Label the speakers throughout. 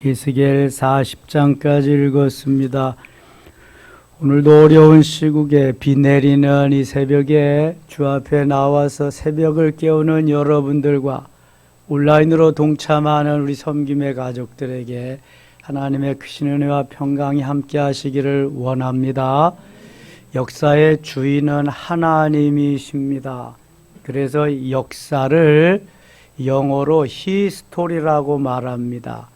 Speaker 1: 에스겔 40장까지 읽었습니다. 오늘도 어려운 시국에 비 내리는 이 새벽에 주 앞에 나와서 새벽을 깨우는 여러분들과 온라인으로 동참하는 우리 섬김의 가족들에게 하나님의 크신 은혜와 평강이 함께 하시기를 원합니다. 역사의 주인은 하나님이십니다. 그래서 역사를 영어로 히스토리라고 말합니다.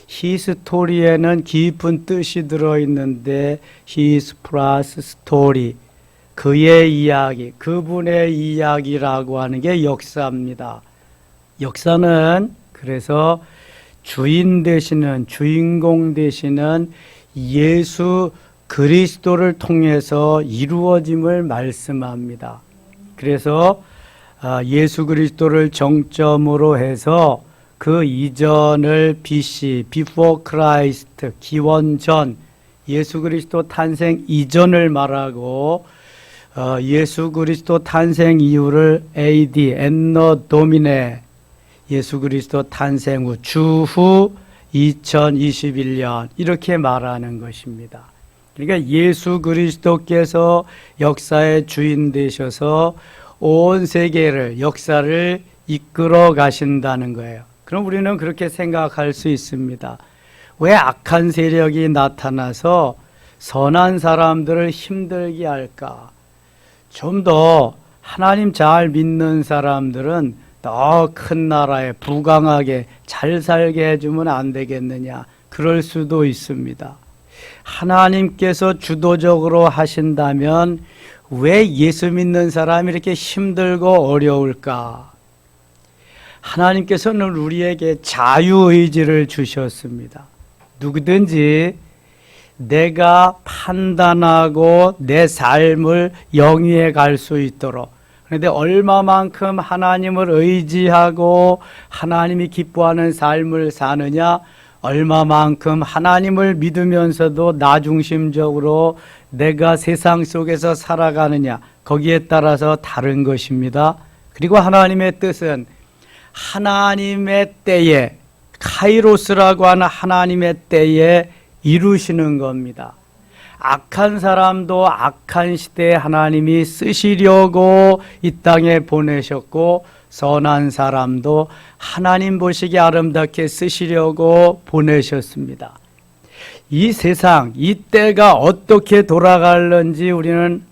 Speaker 1: 히스토리에는 깊은 뜻이 들어있는데 히스 플러스 스토리, 그의 이야기, 그분의 이야기라고 하는 게 역사입니다. 역사는 그래서 주인 되시는, 주인공 되시는 예수 그리스도를 통해서 이루어짐을 말씀합니다. 그래서 예수 그리스도를 정점으로 해서 그 이전을 BC, Before Christ, 기원 전, 예수 그리스도 탄생 이전을 말하고 예수 그리스도 탄생 이후를 AD, Anno Domini, 예수 그리스도 탄생 후, 주후 2021년 이렇게 말하는 것입니다. 그러니까 예수 그리스도께서 역사의 주인 되셔서 온 세계를, 역사를 이끌어 가신다는 거예요. 그럼 우리는 그렇게 생각할 수 있습니다. 왜 악한 세력이 나타나서 선한 사람들을 힘들게 할까? 좀 더 하나님 잘 믿는 사람들은 더 큰 나라에 부강하게 잘 살게 해주면 안 되겠느냐? 그럴 수도 있습니다. 하나님께서 주도적으로 하신다면 왜 예수 믿는 사람이 이렇게 힘들고 어려울까? 하나님께서는 우리에게 자유의지를 주셨습니다. 누구든지 내가 판단하고 내 삶을 영위해 갈 수 있도록. 그런데 얼마만큼 하나님을 의지하고 하나님이 기뻐하는 삶을 사느냐, 얼마만큼 하나님을 믿으면서도 나 중심적으로 내가 세상 속에서 살아가느냐, 거기에 따라서 다른 것입니다. 그리고 하나님의 뜻은 하나님의 때에, 카이로스라고 하는 하나님의 때에 이루시는 겁니다. 악한 사람도 악한 시대에 하나님이 쓰시려고 이 땅에 보내셨고, 선한 사람도 하나님 보시기에 아름답게 쓰시려고 보내셨습니다. 이 세상, 이 때가 어떻게 돌아갈는지 우리는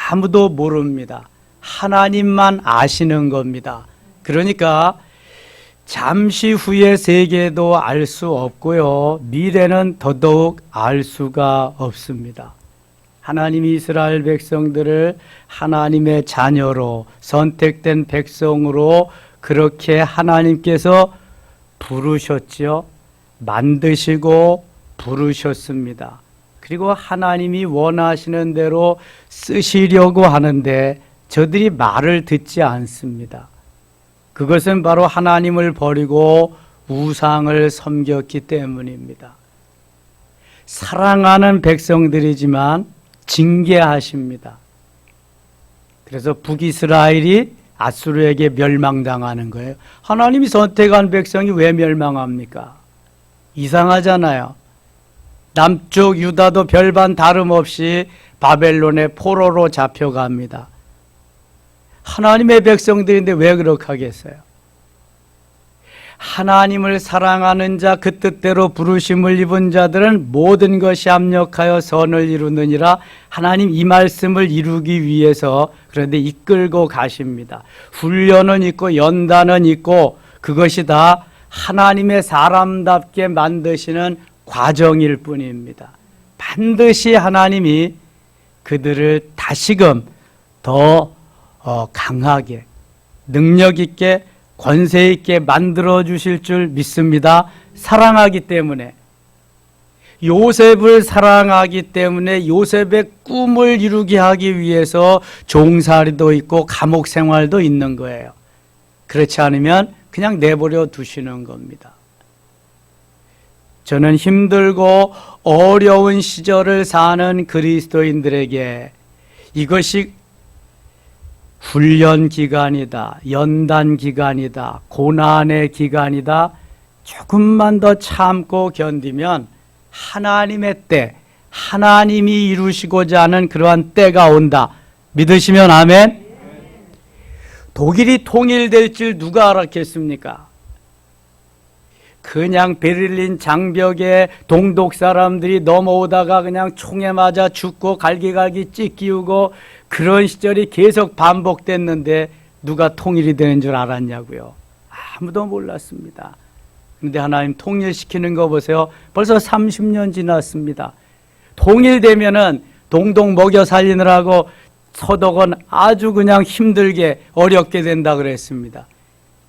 Speaker 1: 아무도 모릅니다. 하나님만 아시는 겁니다. 그러니까 잠시 후의 세계도 알 수 없고요, 미래는 더더욱 알 수가 없습니다. 하나님이 이스라엘 백성들을 하나님의 자녀로, 선택된 백성으로 그렇게 하나님께서 부르셨죠. 만드시고 부르셨습니다. 그리고 하나님이 원하시는 대로 쓰시려고 하는데 저들이 말을 듣지 않습니다. 그것은 바로 하나님을 버리고 우상을 섬겼기 때문입니다. 사랑하는 백성들이지만 징계하십니다. 그래서 북이스라엘이 아수르에게 멸망당하는 거예요. 하나님이 선택한 백성이 왜 멸망합니까? 이상하잖아요. 남쪽 유다도 별반 다름없이 바벨론의 포로로 잡혀갑니다. 하나님의 백성들인데 왜 그렇게 하겠어요? 하나님을 사랑하는 자, 그 뜻대로 부르심을 입은 자들은 모든 것이 합력하여 선을 이루느니라. 하나님 이 말씀을 이루기 위해서 그런데 이끌고 가십니다. 훈련은 있고 연단은 있고 그것이 다 하나님의 사람답게 만드시는 과정일 뿐입니다. 반드시 하나님이 그들을 다시금 더 강하게, 능력 있게, 권세 있게 만들어 주실 줄 믿습니다. 사랑하기 때문에, 요셉을 사랑하기 때문에 요셉의 꿈을 이루게 하기 위해서 종살이도 있고 감옥 생활도 있는 거예요. 그렇지 않으면 그냥 내버려 두시는 겁니다. 저는 힘들고 어려운 시절을 사는 그리스도인들에게 이것이 훈련 기간이다, 연단 기간이다, 고난의 기간이다, 조금만 더 참고 견디면 하나님의 때, 하나님이 이루시고자 하는 그러한 때가 온다. 믿으시면 아멘? 독일이 통일될 줄 누가 알았겠습니까? 그냥 베를린 장벽에 동독 사람들이 넘어오다가 그냥 총에 맞아 죽고 갈기갈기 찢기우고 그런 시절이 계속 반복됐는데 누가 통일이 되는 줄 알았냐고요? 아무도 몰랐습니다. 그런데 하나님 통일시키는 거 보세요. 벌써 30년 지났습니다. 통일되면은 동독 먹여 살리느라고 서독은 아주 그냥 힘들게 어렵게 된다 그랬습니다.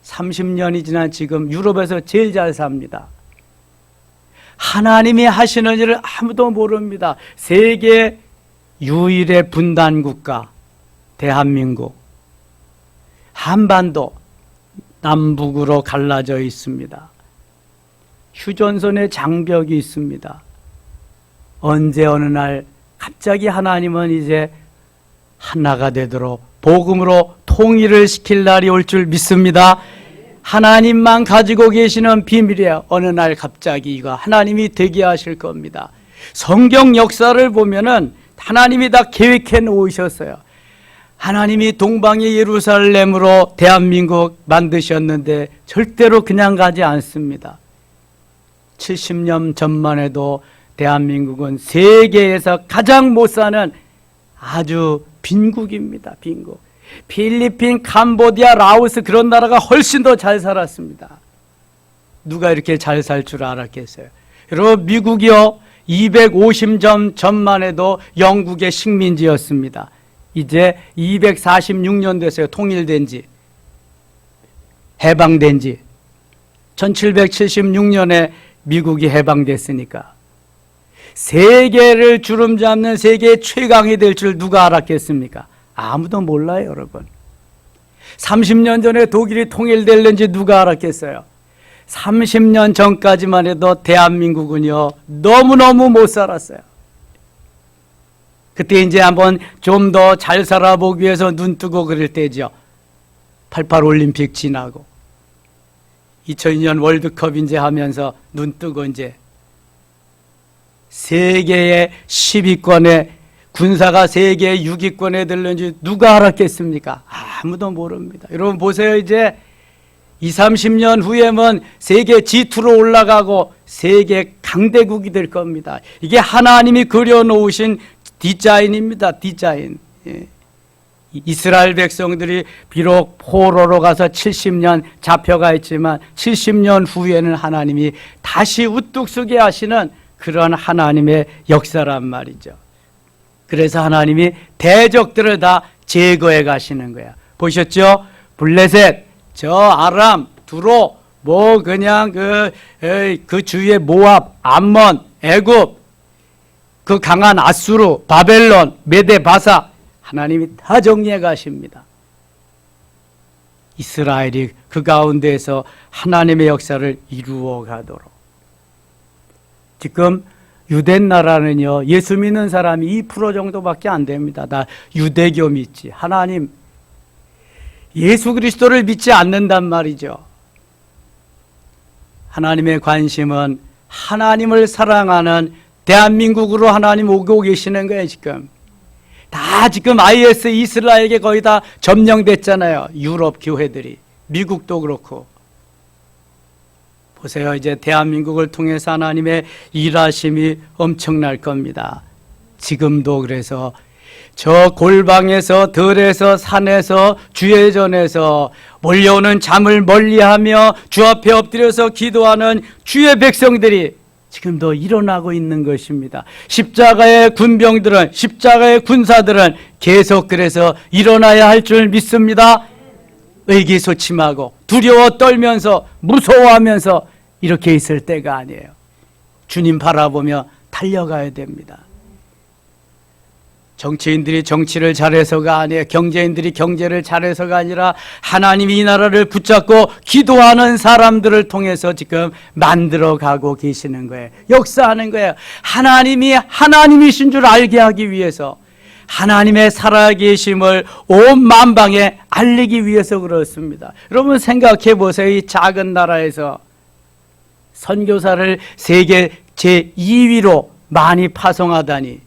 Speaker 1: 30년이 지난 지금 유럽에서 제일 잘 삽니다. 하나님이 하시는 일을 아무도 모릅니다. 세계 유일의 분단 국가 대한민국, 한반도 남북으로 갈라져 있습니다. 휴전선에 장벽이 있습니다. 언제 어느 날 갑자기 하나님은 이제 하나가 되도록 복음으로 통일을 시킬 날이 올 줄 믿습니다. 하나님만 가지고 계시는 비밀이에요. 어느 날 갑자기 이거 하나님이 되게 하실 겁니다. 성경 역사를 보면은 하나님이 다 계획해 놓으셨어요. 하나님이 동방의 예루살렘으로 대한민국 만드셨는데 절대로 그냥 가지 않습니다. 70년 전만 해도 대한민국은 세계에서 가장 못 사는 아주 빈국입니다. 빈국. 필리핀, 캄보디아, 라오스 그런 나라가 훨씬 더 잘 살았습니다. 누가 이렇게 잘 살 줄 알았겠어요? 여러분, 미국이요 250년 전만 해도 영국의 식민지였습니다. 이제 246년 됐어요. 통일된 지, 해방된 지. 1776년에 미국이 해방됐으니까 세계를 주름잡는 세계 최강이 될 줄 누가 알았겠습니까? 아무도 몰라요, 여러분. 30년 전에 독일이 통일될는지 누가 알았겠어요? 30년 전까지만 해도 대한민국은요 너무너무 못 살았어요. 그때 이제 한번 좀 더 잘 살아보기 위해서 눈 뜨고 그럴 때죠. 88 올림픽 지나고 2002년 월드컵 이제 하면서 눈 뜨고 이제 세계의 10위권에 군사가 세계 6위권에 들는지 누가 알았겠습니까? 아무도 모릅니다. 여러분 보세요. 이제 20, 30년 후에는 세계 G2로 올라가고 세계 강대국이 될 겁니다. 이게 하나님이 그려놓으신 디자인입니다. 디자인. 예. 이스라엘 백성들이 비록 포로로 가서 70년 잡혀가 있지만 70년 후에는 하나님이 다시 우뚝 서게 하시는 그런 하나님의 역사란 말이죠. 그래서 하나님이 대적들을 다 제거해 가시는 거야. 보셨죠? 블레셋, 저 아람, 두로, 뭐 그냥 그 주위에 모압, 암몬, 애굽, 그 강한 아수르, 바벨론, 메데, 바사 하나님이 다 정리해 가십니다. 이스라엘이 그 가운데에서 하나님의 역사를 이루어 가도록. 지금 유대 나라는요 예수 믿는 사람이 2% 정도밖에 안 됩니다. 다 유대교 믿지. 하나님 예수 그리스도를 믿지 않는단 말이죠. 하나님의 관심은 하나님을 사랑하는 대한민국으로 하나님 오고 계시는 거예요. 지금 다 지금 IS 이스라엘에게 거의 다 점령됐잖아요. 유럽 교회들이, 미국도 그렇고. 보세요. 이제 대한민국을 통해서 하나님의 일하심이 엄청날 겁니다. 지금도 그래서 저 골방에서, 들에서, 산에서, 주회전에서 몰려오는 잠을 멀리하며 주 앞에 엎드려서 기도하는 주의 백성들이 지금도 일어나고 있는 것입니다. 십자가의 군병들은, 십자가의 군사들은 계속 그래서 일어나야 할 줄 믿습니다. 의기소침하고 두려워 떨면서 무서워하면서 이렇게 있을 때가 아니에요. 주님 바라보며 달려가야 됩니다. 정치인들이 정치를 잘해서가 아니에요. 경제인들이 경제를 잘해서가 아니라 하나님이 이 나라를 붙잡고 기도하는 사람들을 통해서 지금 만들어가고 계시는 거예요. 역사하는 거예요. 하나님이 하나님이신 줄 알게 하기 위해서, 하나님의 살아계심을 온 만방에 알리기 위해서 그렇습니다. 여러분 생각해 보세요. 이 작은 나라에서 선교사를 세계 제2위로 많이 파송하다니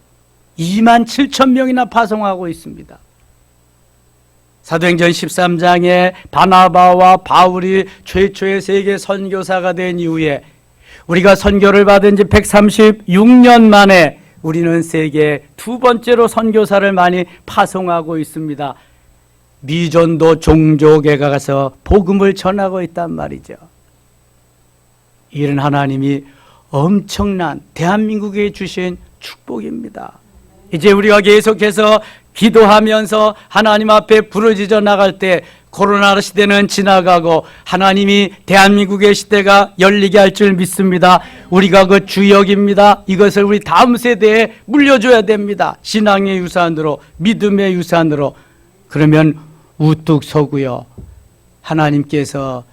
Speaker 1: 2만 7천 명이나 파송하고 있습니다. 사도행전 13장에 바나바와 바울이 최초의 세계 선교사가 된 이후에 우리가 선교를 받은 지 136년 만에 우리는 세계 두 번째로 선교사를 많이 파송하고 있습니다. 미전도 종족에 가서 복음을 전하고 있단 말이죠. 이런 하나님이 엄청난 대한민국에 주신 축복입니다. 이제 우리가 계속해서 기도하면서 하나님 앞에 부르짖어 나갈 때 코로나 시대는 지나가고 하나님이 대한민국의 시대가 열리게 할 줄 믿습니다. 우리가 그 주역입니다. 이것을 우리 다음 세대에 물려줘야 됩니다. 신앙의 유산으로, 믿음의 유산으로. 그러면 우뚝 서고요. 하나님께서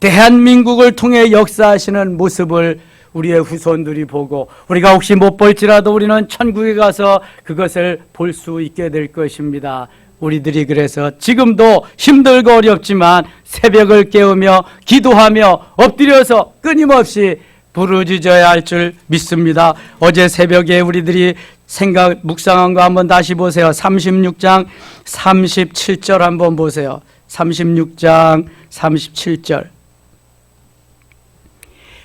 Speaker 1: 대한민국을 통해 역사하시는 모습을 우리의 후손들이 보고 우리가 혹시 못 볼지라도 우리는 천국에 가서 그것을 볼 수 있게 될 것입니다. 우리들이 그래서 지금도 힘들고 어렵지만 새벽을 깨우며 기도하며 엎드려서 끊임없이 부르짖어야 할 줄 믿습니다. 어제 새벽에 우리들이 묵상한 거 한번 다시 보세요. 36장 37절 한번 보세요. 36장 37절.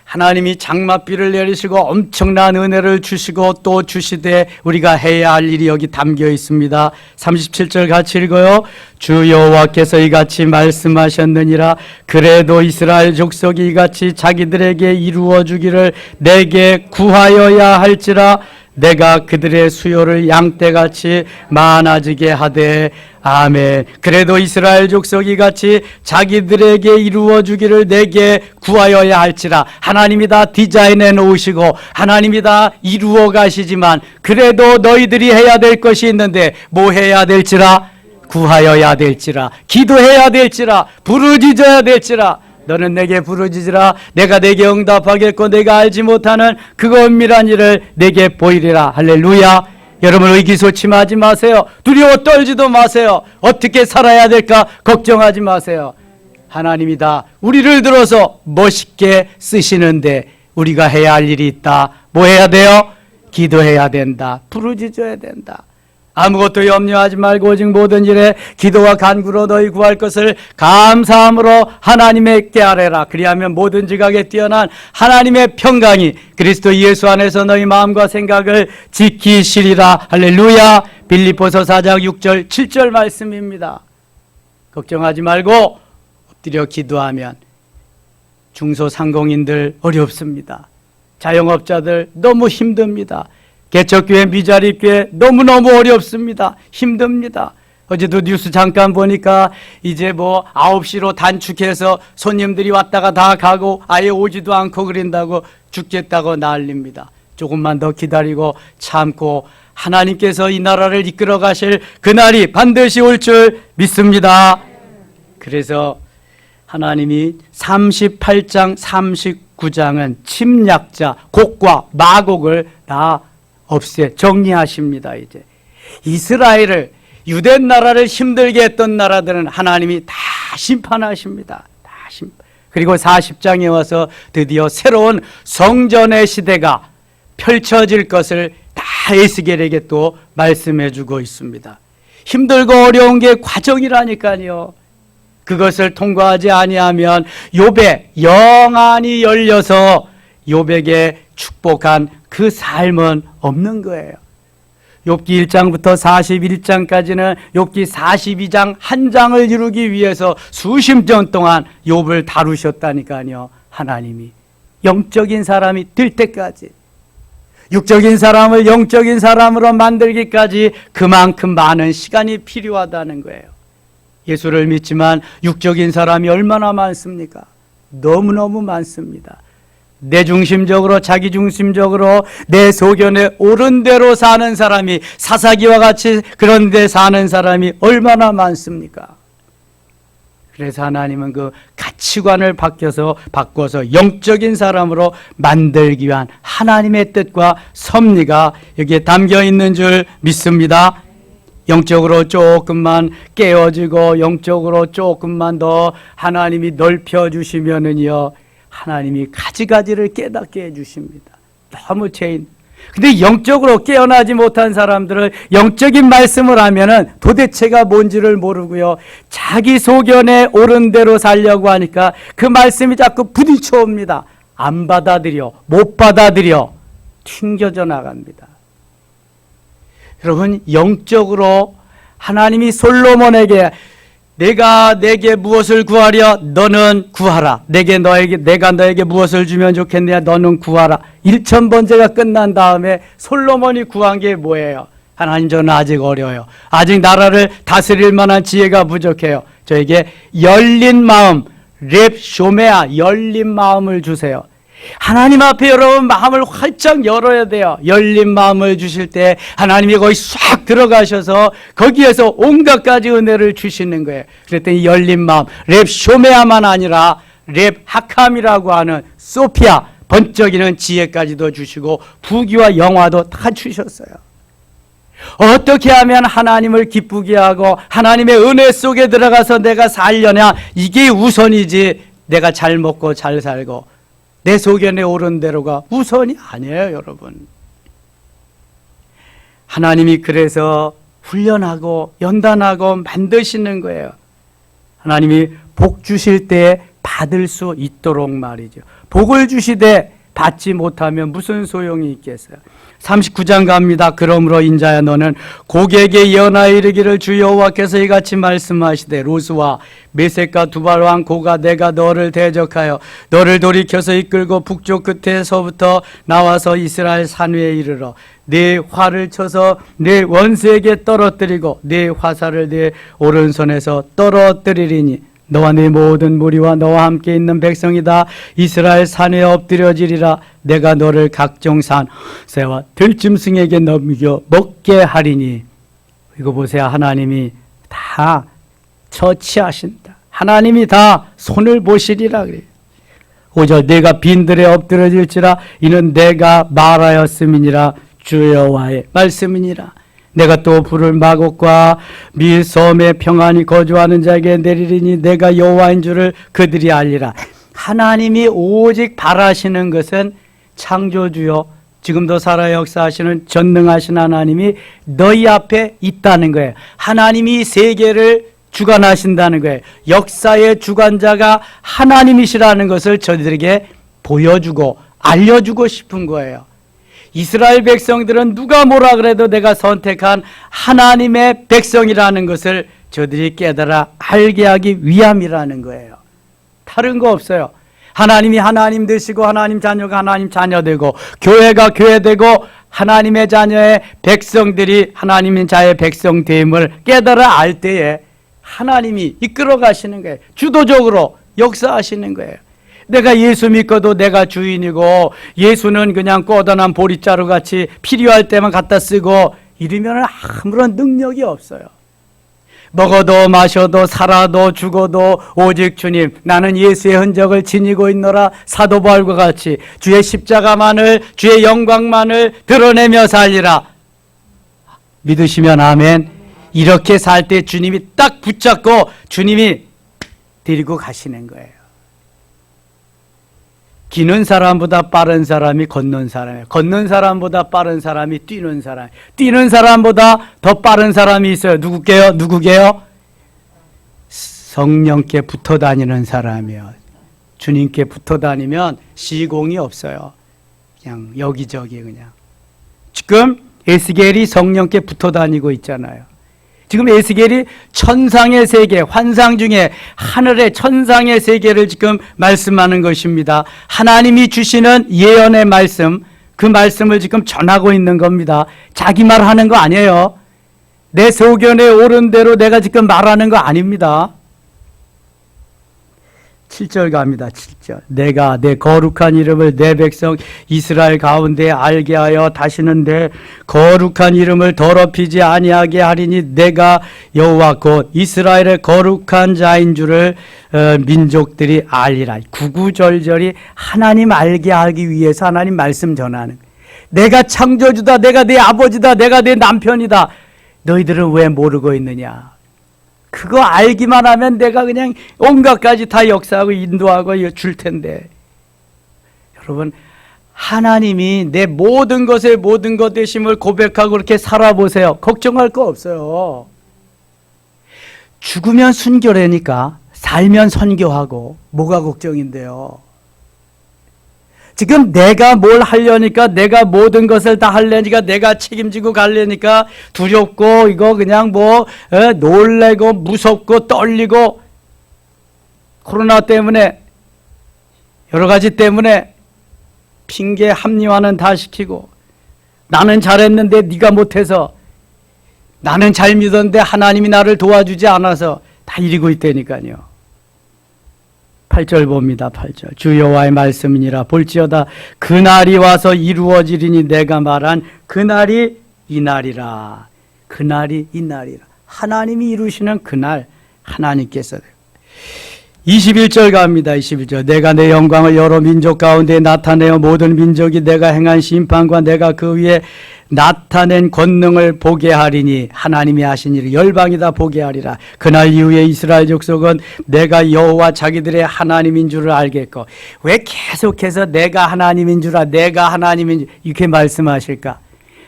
Speaker 1: 하나님이 장맛비를 내리시고 엄청난 은혜를 주시고 또 주시되 우리가 해야 할 일이 여기 담겨 있습니다. 37절 같이 읽어요. 주 여호와께서 이같이 말씀하셨느니라. 그래도 이스라엘 족속이 이같이 자기들에게 이루어 주기를 내게 구하여야 할지라. 내가 그들의 수요를 양떼같이 많아지게 하되. 아멘. 그래도 이스라엘 족속이 같이 자기들에게 이루어 주기를 내게 구하여야 할지라. 하나님이 다 디자인해 놓으시고 하나님이 다 이루어 가시지만 그래도 너희들이 해야 될 것이 있는데 뭐 해야 될지라? 구하여야 될지라. 기도해야 될지라. 부르짖어야 될지라. 너는 내게 부르짖으라. 내가 내게 응답하겠고 내가 알지 못하는 그 은밀한 일을 내게 보이리라. 할렐루야. 여러분 의기소침하지 마세요. 두려워 떨지도 마세요. 어떻게 살아야 될까 걱정하지 마세요. 하나님이 다 우리를 들어서 멋있게 쓰시는데 우리가 해야 할 일이 있다. 뭐 해야 돼요? 기도해야 된다. 부르짖어야 된다. 아무것도 염려하지 말고 오직 모든 일에 기도와 간구로 너희 구할 것을 감사함으로 하나님께 아뢰라. 그리하면 모든 지각에 뛰어난 하나님의 평강이 그리스도 예수 안에서 너희 마음과 생각을 지키시리라. 할렐루야. 빌립보서 4장 6절 7절 말씀입니다. 걱정하지 말고 엎드려 기도하면 중소상공인들 어렵습니다. 자영업자들 너무 힘듭니다. 개척교회, 미자립교회 너무너무 어렵습니다. 힘듭니다. 어제도 뉴스 잠깐 보니까 이제 뭐 9시로 단축해서 손님들이 왔다가 다 가고 아예 오지도 않고 그런다고 죽겠다고 난립니다. 조금만 더 기다리고 참고 하나님께서 이 나라를 이끌어 가실 그날이 반드시 올 줄 믿습니다. 그래서 하나님이 38장 39장은 침략자, 곡과 마곡을 다 정리하십니다. 이제 이스라엘을 유대 나라를 힘들게 했던 나라들은 하나님이 다 심판하십니다. 그리고 40장에 와서 드디어 새로운 성전의 시대가 펼쳐질 것을 다 에스겔에게 또 말씀해 주고 있습니다. 힘들고 어려운 게 과정이라니까요. 그것을 통과하지 아니하면 욥의 영안이 열려서 욥에게 축복한 그 삶은 없는 거예요. 욥기 1장부터 41장까지는 욥기 42장 한 장을 이루기 위해서 수십 년 동안 욥을 다루셨다니까요. 하나님이 영적인 사람이 될 때까지, 육적인 사람을 영적인 사람으로 만들기까지 그만큼 많은 시간이 필요하다는 거예요. 예수를 믿지만 육적인 사람이 얼마나 많습니까? 너무너무 많습니다. 내 중심적으로 자기 중심적으로 내 소견에 옳은 대로 사는 사람이 사사기와 같이 그런 데 사는 사람이 얼마나 많습니까? 그래서 하나님은 그 가치관을 바꿔서 영적인 사람으로 만들기 위한 하나님의 뜻과 섭리가 여기에 담겨 있는 줄 믿습니다. 영적으로 조금만 깨어지고 영적으로 조금만 더 하나님이 넓혀주시면은요, 하나님이 가지가지를 깨닫게 해주십니다. 너무 죄인. 근데 영적으로 깨어나지 못한 사람들은 영적인 말씀을 하면은 도대체가 뭔지를 모르고요. 자기 소견에 옳은 대로 살려고 하니까 그 말씀이 자꾸 부딪혀 옵니다. 안 받아들여, 못 받아들여, 튕겨져 나갑니다. 여러분, 영적으로 하나님이 솔로몬에게 내가 내게 무엇을 구하려 너는 구하라. 내가 너에게 무엇을 주면 좋겠냐 너는 구하라. 1000번째가 끝난 다음에 솔로몬이 구한 게 뭐예요? 하나님, 저는 아직 어려요. 아직 나라를 다스릴 만한 지혜가 부족해요. 저에게 열린 마음, 렙 쇼메아, 열린 마음을 주세요. 하나님 앞에 여러분 마음을 활짝 열어야 돼요. 열린 마음을 주실 때 하나님이 거기 싹 들어가셔서 거기에서 온갖 가지 은혜를 주시는 거예요. 그랬더니 열린 마음, 렙 쇼메아만 아니라 렙 하캄이라고 하는 소피아, 번쩍이는 지혜까지도 주시고 부귀와 영화도 다 주셨어요. 어떻게 하면 하나님을 기쁘게 하고 하나님의 은혜 속에 들어가서 내가 살려냐, 이게 우선이지 내가 잘 먹고 잘 살고 내 소견에 옳은 대로가 우선이 아니에요, 여러분. 하나님이 그래서 훈련하고 연단하고 만드시는 거예요. 하나님이 복 주실 때 받을 수 있도록 말이죠. 복을 주시되 받지 못하면 무슨 소용이 있겠어요? 39장 갑니다. 그러므로 인자야 너는 고객에게 예언하여 이르기를 주 여호와께서 이같이 말씀하시되 로스와 메섹과 두발 왕 고가 내가 너를 대적하여 너를 돌이켜서 이끌고 북쪽 끝에서부터 나와서 이스라엘 산 위에 이르러 네 활을 쳐서 네 원수에게 떨어뜨리고 네 화살을 네 오른손에서 떨어뜨리리니 너와 네 모든 무리와 너와 함께 있는 백성이 다 이스라엘 산에 엎드려지리라. 내가 너를 각종 산 새와 들짐승에게 넘겨 먹게 하리니. 이거 보세요. 하나님이 다 처치하신다. 하나님이 다 손을 보시리라 그래요. 5절 내가 빈들에 엎드려질지라 이는 내가 말하였음이니라. 주 여호와의 말씀이니라. 내가 또 불을 마곡과 밀섬에 평안히 거주하는 자에게 내리리니 내가 여호와인 줄을 그들이 알리라. 하나님이 오직 바라시는 것은 창조주요 지금도 살아 역사하시는 전능하신 하나님이 너희 앞에 있다는 거예요. 하나님이 세계를 주관하신다는 거예요. 역사의 주관자가 하나님이시라는 것을 저희들에게 보여주고 알려주고 싶은 거예요. 이스라엘 백성들은 누가 뭐라 그래도 내가 선택한 하나님의 백성이라는 것을 저들이 깨달아 알게 하기 위함이라는 거예요. 다른 거 없어요. 하나님이 하나님 되시고 하나님 자녀가 하나님 자녀 되고 교회가 교회 되고 하나님의 자녀의 백성들이 하나님의 자의 백성됨을 깨달아 알 때에 하나님이 이끌어 가시는 거예요. 주도적으로 역사하시는 거예요. 내가 예수 믿고도 내가 주인이고 예수는 그냥 꺼다난 보리자루 같이 필요할 때만 갖다 쓰고 이러면 아무런 능력이 없어요. 먹어도 마셔도 살아도 죽어도 오직 주님, 나는 예수의 흔적을 지니고 있노라. 사도 바울과 같이 주의 십자가만을, 주의 영광만을 드러내며 살리라. 믿으시면 아멘. 이렇게 살 때 주님이 딱 붙잡고 주님이 데리고 가시는 거예요. 기는 사람보다 빠른 사람이 걷는 사람이에요. 걷는 사람보다 빠른 사람이 뛰는 사람. 뛰는 사람보다 더 빠른 사람이 있어요. 누구게요? 성령께 붙어 다니는 사람이에요. 주님께 붙어 다니면 시공이 없어요. 그냥 여기저기 그냥. 지금 에스겔이 성령께 붙어 다니고 있잖아요. 지금 에스겔이 천상의 세계, 환상 중에 하늘의 천상의 세계를 지금 말씀하는 것입니다. 하나님이 주시는 예언의 말씀, 그 말씀을 지금 전하고 있는 겁니다. 자기 말하는 거 아니에요. 내 소견에 옳은 대로 내가 지금 말하는 거 아닙니다. 7절 갑니다. 7절. 내가 내 거룩한 이름을 내 백성 이스라엘 가운데 알게 하여 다시는 내 거룩한 이름을 더럽히지 아니하게 하리니 내가 여호와 곧 이스라엘의 거룩한 자인 줄을 민족들이 알리라. 구구절절이 하나님 알게 하기 위해서 하나님 말씀 전하는. 내가 창조주다. 내가 네 아버지다. 내가 네 남편이다. 너희들은 왜 모르고 있느냐. 그거 알기만 하면 내가 그냥 온갖 가지 다 역사하고 인도하고 줄 텐데 여러분, 하나님이 내 모든 것의 모든 것 되심을 고백하고 그렇게 살아보세요. 걱정할 거 없어요. 죽으면 순교라니까, 살면 선교하고 뭐가 걱정인데요. 지금 내가 뭘 하려니까, 내가 모든 것을 다 하려니까, 내가 책임지고 가려니까 두렵고, 이거 그냥 놀래고 무섭고 떨리고, 코로나 때문에 여러 가지 때문에 핑계 합리화는 다 시키고, 나는 잘했는데 네가 못해서, 나는 잘 믿었는데 하나님이 나를 도와주지 않아서 다 이러고 있다니까요. 8절 봅니다. 8절. 주 여호와의 말씀이니라. 볼지어다 그날이 와서 이루어지리니 내가 말한 그날이 이날이라. 그날이 이날이라. 하나님이 이루시는 그날, 하나님께서. 21절 갑니다. 21절. 내가 내 영광을 여러 민족 가운데 나타내어 모든 민족이 내가 행한 심판과 내가 그 위에 나타낸 권능을 보게 하리니, 하나님이 하신 일을 열방이 다 보게 하리라. 그날 이후에 이스라엘 족속은 내가 여호와 자기들의 하나님인 줄을 알겠고. 왜 계속해서 내가 하나님인 줄 내가 하나님인 줄 이렇게 말씀하실까?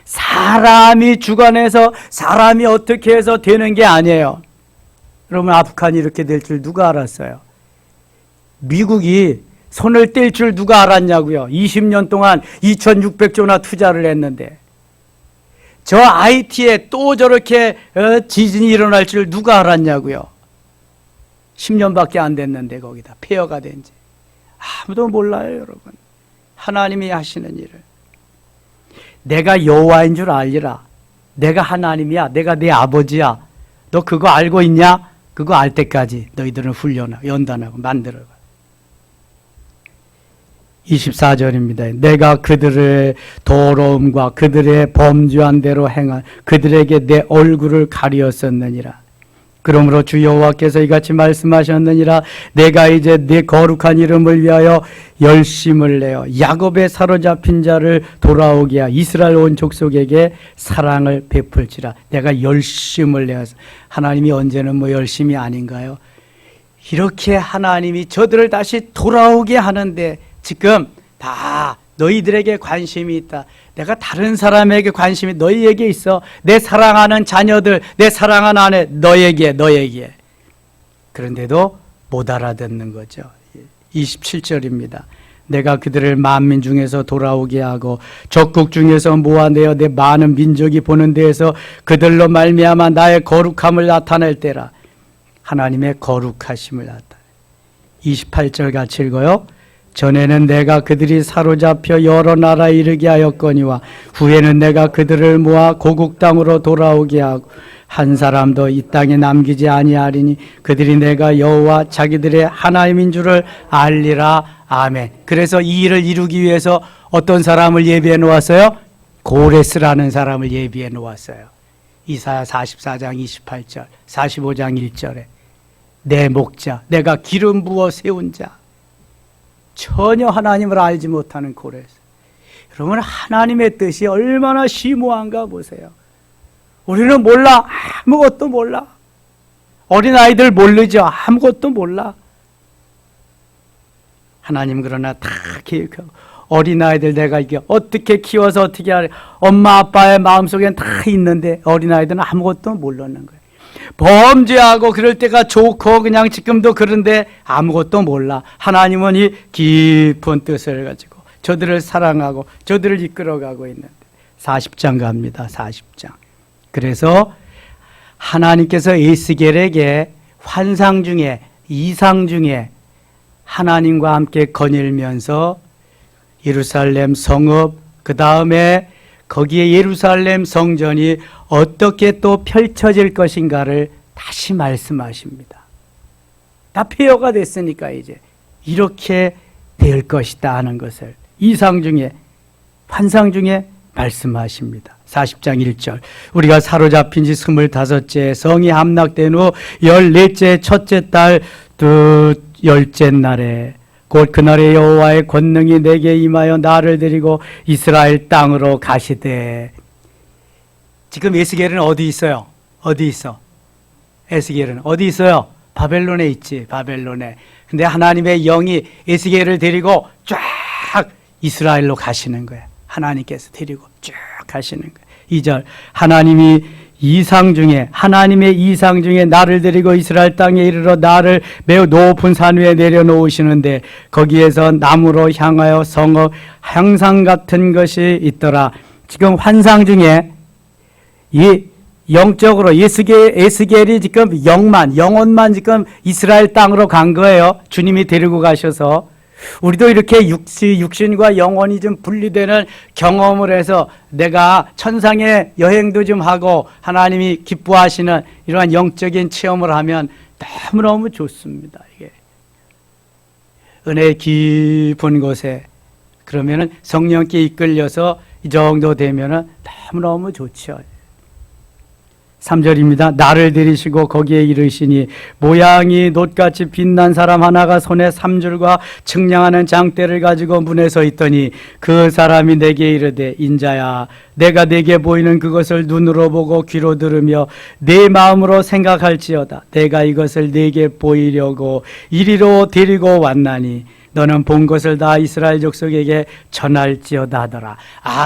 Speaker 1: 사람이 주관해서 사람이 어떻게 해서 되는 게 아니에요. 여러분, 아프간이 이렇게 될 줄 누가 알았어요? 미국이 손을 뗄 줄 누가 알았냐고요? 20년 동안 2,600조나 투자를 했는데, 저 IT에 또 저렇게 지진이 일어날 줄 누가 알았냐고요? 10년밖에 안 됐는데 거기다 폐허가 된지 아무도 몰라요. 여러분, 하나님이 하시는 일을. 내가 여호와인 줄 알리라. 내가 하나님이야. 내가 내 아버지야. 너 그거 알고 있냐? 그거 알 때까지 너희들은 훈련하고 연단하고 만들어가. 24절입니다. 내가 그들의 더러움과 그들의 범죄한 대로 행한 그들에게 내 얼굴을 가리었었느니라. 그러므로 주 여호와께서 이같이 말씀하셨느니라. 내가 이제 내 거룩한 이름을 위하여 열심을 내어 야곱의 사로잡힌 자를 돌아오게 하여 이스라엘 온 족속에게 사랑을 베풀지라. 내가 열심을 내어서. 하나님이 언제는 열심이 아닌가요? 이렇게 하나님이 저들을 다시 돌아오게 하는데 지금 다 너희들에게 관심이 있다. 내가 다른 사람에게 관심이 너희에게 있어. 내 사랑하는 자녀들, 내 사랑하는 아내, 너에게. 그런데도 못 알아듣는 거죠. 27절입니다. 내가 그들을 만민 중에서 돌아오게 하고 적국 중에서 모아내어 내 많은 민족이 보는 데에서 그들로 말미암아 나의 거룩함을 나타낼 때라. 하나님의 거룩하심을 나타내. 28절 같이 읽어요. 전에는 내가 그들이 사로잡혀 여러 나라에 이르게 하였거니와 후에는 내가 그들을 모아 고국 땅으로 돌아오게 하고 한 사람도 이 땅에 남기지 아니하리니 그들이 내가 여호와 자기들의 하나님인 줄을 알리라. 아멘. 그래서 이 일을 이루기 위해서 어떤 사람을 예비해 놓았어요? 고레스라는 사람을 예비해 놓았어요. 이사야 44장 28절, 45장 1절에 내 목자, 내가 기름 부어 세운 자. 전혀 하나님을 알지 못하는 고레스. 여러분, 하나님의 뜻이 얼마나 심오한가 보세요. 우리는 몰라. 아무것도 몰라. 어린아이들 모르죠. 아무것도 몰라. 하나님 그러나 다 계획하고 어린아이들 내가 이게 어떻게 키워서 어떻게 하래. 엄마 아빠의 마음속엔 다 있는데 어린아이들은 아무것도 모르는 거예요. 범죄하고 그럴 때가 좋고 그냥 지금도 그런데 아무것도 몰라. 하나님은 이 깊은 뜻을 가지고 저들을 사랑하고 저들을 이끌어가고 있는데 40장 갑니다. 40장. 그래서 하나님께서 에스겔에게 환상 중에 이상 중에 하나님과 함께 거닐면서 예루살렘 성읍 그 다음에 거기에 예루살렘 성전이 어떻게 또 펼쳐질 것인가를 다시 말씀하십니다. 다 폐허가 됐으니까 이제 이렇게 될 것이다 하는 것을 이상 중에 환상 중에 말씀하십니다. 40장 1절 우리가 사로잡힌 지 25째 성이 함락된 후 14째 첫째 달 열째 날에 곧 그날에 여호와의 권능이 내게 임하여 나를 데리고 이스라엘 땅으로 가시되. 지금 에스겔은 어디 있어요? 어디 있어? 에스겔은 어디 있어요? 바벨론에 있지. 바벨론에. 근데 하나님의 영이 에스겔을 데리고 쫙 이스라엘로 가시는 거예요. 하나님께서 데리고 쭉 가시는 거예요. 2절 하나님의 이상 중에 나를 데리고 이스라엘 땅에 이르러 나를 매우 높은 산 위에 내려놓으시는데 거기에서 남으로 향하여 성읍 향상 같은 것이 있더라. 지금 환상 중에 이 영적으로 에스겔이 지금 영혼만 지금 이스라엘 땅으로 간 거예요. 주님이 데리고 가셔서. 우리도 이렇게 육신과 영혼이 좀 분리되는 경험을 해서 내가 천상의 여행도 좀 하고 하나님이 기뻐하시는 이러한 영적인 체험을 하면 너무너무 좋습니다. 이게 은혜 깊은 곳에 그러면은 성령께 이끌려서 이 정도 되면은 너무너무 좋죠. 3절입니다. 나를 데리시고 거기에 이르시니 모양이 놋같이 빛난 사람 하나가 손에 3줄과 측량하는 장대를 가지고 문에 서 있더니 그 사람이 내게 이르되 인자야 내가 내게 보이는 그것을 눈으로 보고 귀로 들으며 내 마음으로 생각할지어다. 내가 이것을 내게 보이려고 이리로 데리고 왔나니 너는 본 것을 다 이스라엘 족속에게 전할지어다 하더라.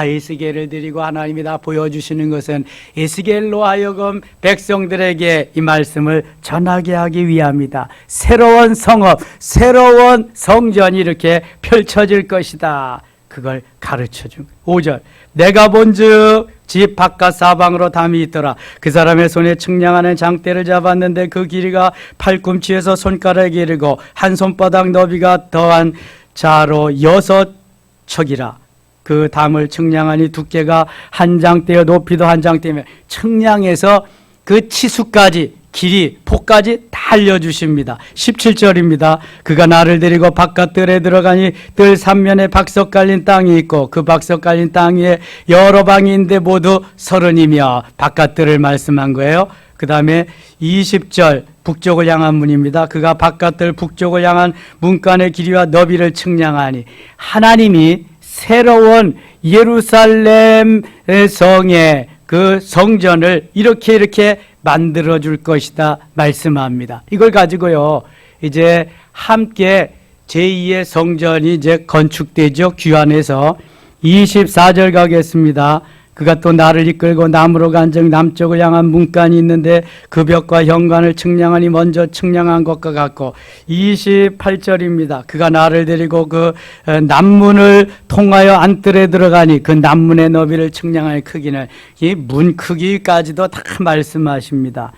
Speaker 1: 에스겔을 드리고 하나님이 다 보여주시는 것은 에스겔로 하여금 백성들에게 이 말씀을 전하게 하기 위함이다. 새로운 성읍, 새로운 성전이 이렇게 펼쳐질 것이다. 그걸 가르쳐준 거예요. 5절 내가 본즉 집 바깥 사방으로 담이 있더라. 그 사람의 손에 측량하는 장대를 잡았는데 그 길이가 팔꿈치에서 손가락에 이르고 한 손바닥 너비가 더한 자로 6척이라. 그 담을 측량하니 두께가 한 장대요 높이도 한 장대며 측량해서 그 치수까지 길이 폭까지 다 알려주십니다. 17절입니다. 그가 나를 데리고 바깥들에 들어가니 뜰 3면에 박석 깔린 땅이 있고 그 박석 깔린 땅 위에 여러 방이 있는데 모두 30이며 바깥들을 말씀한 거예요. 그 다음에 20절 북쪽을 향한 문입니다. 그가 바깥들 북쪽을 향한 문간의 길이와 너비를 측량하니 하나님이 새로운 예루살렘 성의 그 성전을 이렇게 만들어 줄 것이다 말씀합니다. 이걸 가지고요 이제 함께 제2의 성전이 이제 건축되죠. 귀환해서 24절 가겠습니다. 그가 또 나를 이끌고 남으로 간즉 남쪽을 향한 문간이 있는데 그 벽과 현관을 측량하니 먼저 측량한 것과 같고 28절입니다. 그가 나를 데리고 그 남문을 통하여 안뜰에 들어가니 그 남문의 너비를 측량할 크기는 이 문 크기까지도 다 말씀하십니다.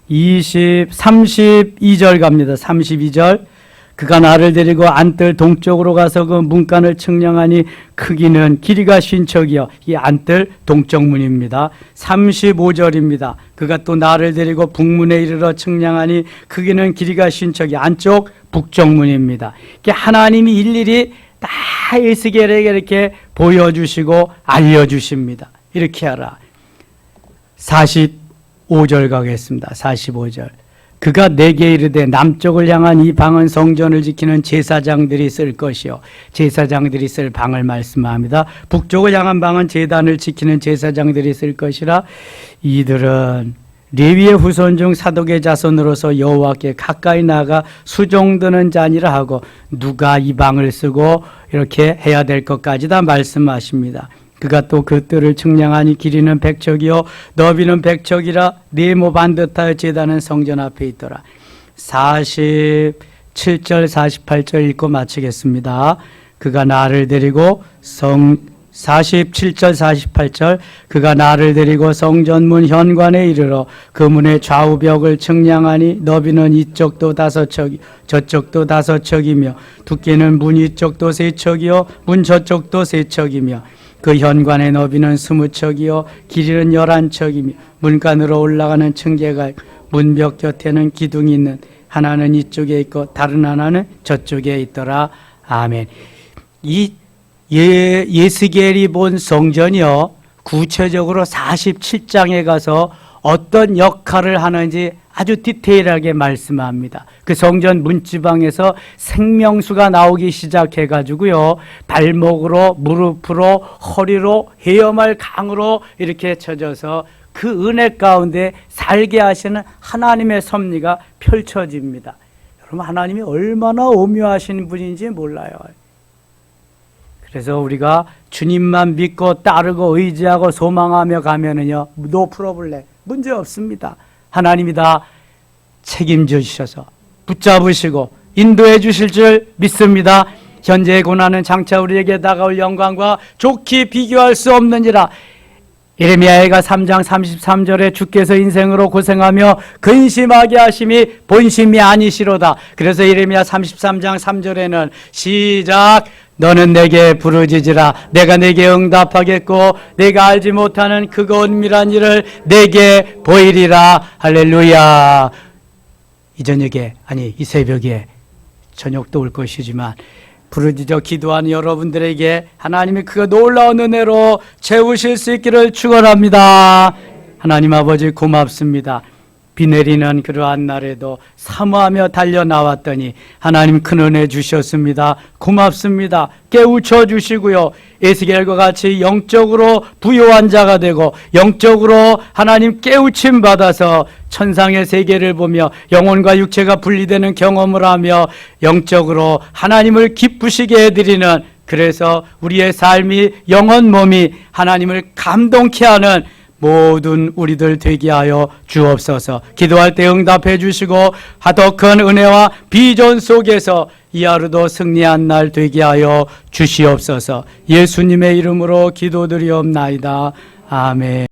Speaker 1: 32절 갑니다. 32절 그가 나를 데리고 안뜰 동쪽으로 가서 그 문간을 측량하니 크기는 길이가 50척이요. 이 안뜰 동쪽문입니다. 35절입니다. 그가 또 나를 데리고 북문에 이르러 측량하니 크기는 길이가 50척이 안쪽 북쪽문입니다. 하나님이 일일이 다 에스겔에게 이렇게 보여주시고 알려주십니다. 이렇게 하라. 45절 가겠습니다. 45절 그가 내게 이르되 남쪽을 향한 이 방은 성전을 지키는 제사장들이 쓸 것이요. 제사장들이 쓸 방을 말씀합니다. 북쪽을 향한 방은 제단을 지키는 제사장들이 쓸 것이라. 이들은 레위의 후손 중 사독의 자손으로서 여호와께 가까이 나가 수종드는 자니라 하고 누가 이 방을 쓰고 이렇게 해야 될 것까지 다 말씀하십니다. 그가 또 그 뜰을 측량하니 길이는 100척이요 너비는 100척이라 네모 반듯하여 제단은 성전 앞에 있더라. 47절 48절 읽고 마치겠습니다. 그가 나를 데리고 47절 48절 그가 나를 데리고 성전문 현관에 이르러 그 문의 좌우벽을 측량하니 너비는 이쪽도 5척 저쪽도 5척이며 두께는 문 이쪽도 3척이요 문 저쪽도 3척이며 그 현관의 너비는 20척이요 길이는 11척이며 문간으로 올라가는 층계가 문벽 곁에는 기둥이 있는 하나는 이쪽에 있고 다른 하나는 저쪽에 있더라. 아멘. 이 예스겔이 본 성전이요 구체적으로 47장에 가서 어떤 역할을 하는지 아주 디테일하게 말씀합니다. 그 성전 문지방에서 생명수가 나오기 시작해가지고요 발목으로 무릎으로 허리로 헤엄할 강으로 이렇게 쳐져서 그 은혜 가운데 살게 하시는 하나님의 섭리가 펼쳐집니다. 여러분 하나님이 얼마나 오묘하신 분인지 몰라요. 그래서 우리가 주님만 믿고 따르고 의지하고 소망하며 가면은요, 노 프로블렘, 문제 없습니다. 하나님이 다 책임져 주셔서 붙잡으시고 인도해 주실 줄 믿습니다. 현재의 고난은 장차 우리에게 다가올 영광과 좋게 비교할 수 없느니라. 예레미야가 3장 33절에 주께서 인생으로 고생하며 근심하게 하심이 본심이 아니시로다. 그래서 예레미야 33장 3절에는 시작, 너는 내게 부르짖으라. 내가 내게 응답하겠고 내가 알지 못하는 크고 은밀한 일을 내게 보이리라. 할렐루야. 이 저녁에, 아니 이 새벽에, 저녁도 올 것이지만 부르짖어 기도하는 여러분들에게 하나님이 그 놀라운 은혜로 채우실 수 있기를 축원합니다. 하나님 아버지 고맙습니다. 비 내리는 그러한 날에도 사모하며 달려 나왔더니 하나님 큰 은혜 주셨습니다. 고맙습니다. 깨우쳐 주시고요, 에스겔과 같이 영적으로 부요한 자가 되고 영적으로 하나님 깨우침 받아서 천상의 세계를 보며 영혼과 육체가 분리되는 경험을 하며 영적으로 하나님을 기쁘시게 해드리는, 그래서 우리의 삶이 영혼 몸이 하나님을 감동케 하는 모든 우리들 되게 하여 주옵소서. 기도할 때 응답해 주시고 더 큰 은혜와 비전 속에서 이 하루도 승리한 날 되게 하여 주시옵소서. 예수님의 이름으로 기도드리옵나이다. 아멘.